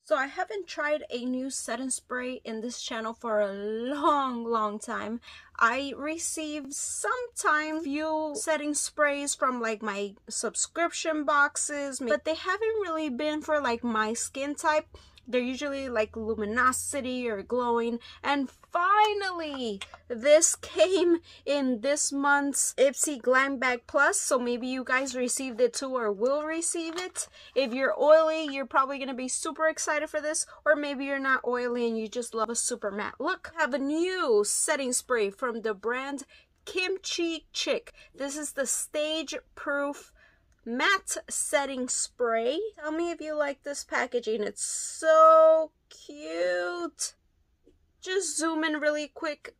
So I haven't tried a new setting spray in this channel for a long time. I received sometimes few setting sprays from like my subscription boxes, but they haven't really been for like my skin type. They're usually like luminosity or glowing. And finally, this came in this month's Ipsy Glam Bag Plus. So maybe you guys received it too or will receive it. If you're oily, you're probably going to be super excited for this. Or maybe you're not oily and you just love a super matte look. I have a new setting spray from the brand Chic. This is the Stage Proof Matte Setting Spray. Tell me if you like this packaging. It's so cute. Just zoom in really quick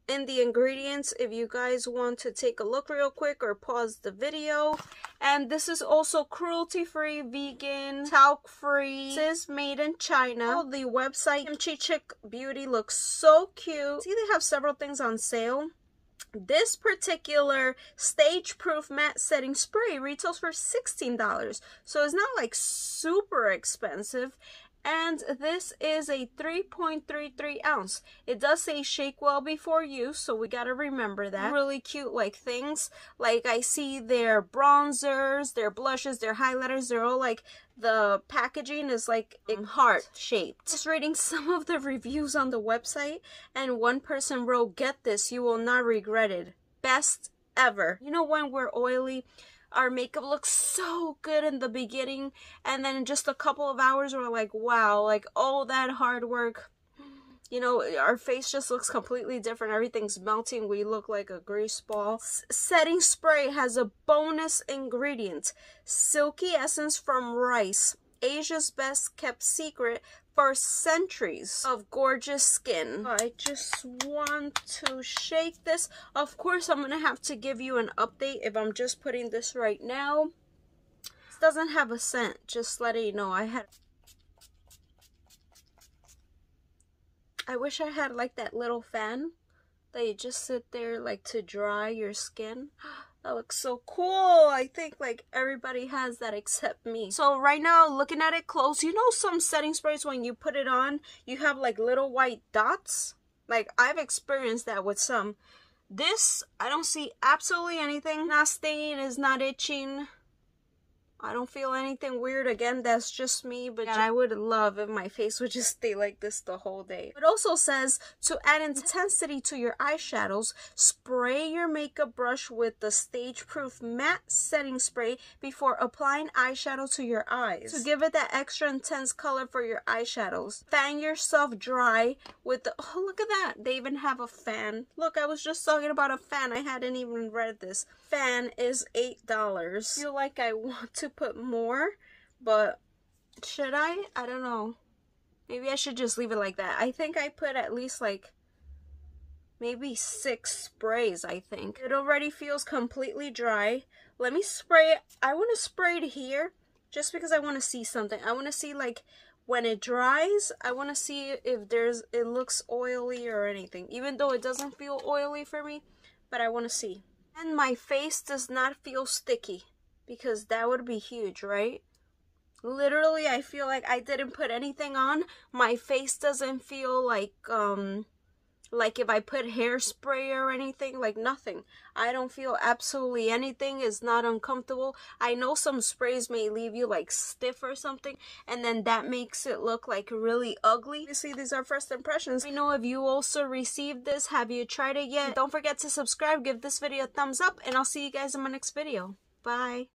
in the ingredients if you guys want to take a look real quick or pause the video. And this is also cruelty free, vegan, talc free. This is made in China. The website Chic Beauty looks so cute. See, they have several things on sale. This particular Stage Proof Matte Setting Spray retails for $16, so it's not like super expensive. And this is a 3.33 ounce. It does say shake well before use, so we gotta remember that. Really cute like things. Like I see their bronzers, their blushes, their highlighters, they're all like, the packaging is like in heart shaped. Just reading some of the reviews on the website, and one person wrote, "Get this, you will not regret it. Best ever." You know, when we're oily, our makeup looks so good in the beginning, and then in just a couple of hours we're like, wow, like all that hard work, you know, our face just looks completely different. Everything's melting. We look like a grease ball. Setting spray has a bonus ingredient: Silky essence from rice, Asia's best kept secret for centuries of gorgeous skin. I just want to shake this. Of course, I'm gonna have to give you an update if I'm just putting this right now. This doesn't have a scent, just letting you know. I wish I had like that little fan that you just sit there like to dry your skin. That looks so cool. I think like everybody has that except me. So right now, looking at it close, you know some setting sprays when you put it on, you have like little white dots? Like I've experienced that with some. This, I don't see absolutely anything. Not stinging, is not itching. I don't feel anything weird. Again, that's just me, but God, I would love if my face would just stay like this the whole day. It also says to add intensity to your eyeshadows, spray your makeup brush with the Stage Proof Matte Setting Spray before applying eyeshadow to your eyes to give it that extra intense color for your eyeshadows. Fan yourself dry with the, oh, look at that. They even have a fan. Look, I was just talking about a fan. I hadn't even read this. Fan is $8. I feel like I want to put more, but should I don't know. Maybe I should just leave it like that. I think I put at least like maybe 6 sprays. I think it already feels completely dry. Let me spray it. I want to spray it here just because I want to see something. I want to see like when it dries. I want to see if it looks oily or anything, even though it doesn't feel oily for me, but I want to see. And my face does not feel sticky, because that would be huge, right? Literally, I feel like I didn't put anything on. My face doesn't feel like if I put hairspray or anything, like nothing. I don't feel absolutely anything. It's not uncomfortable. I know some sprays may leave you like stiff or something, and then that makes it look like really ugly. Obviously, these are first impressions. I know if you also received this. Have you tried it yet? Don't forget to subscribe, give this video a thumbs up, and I'll see you guys in my next video. Bye.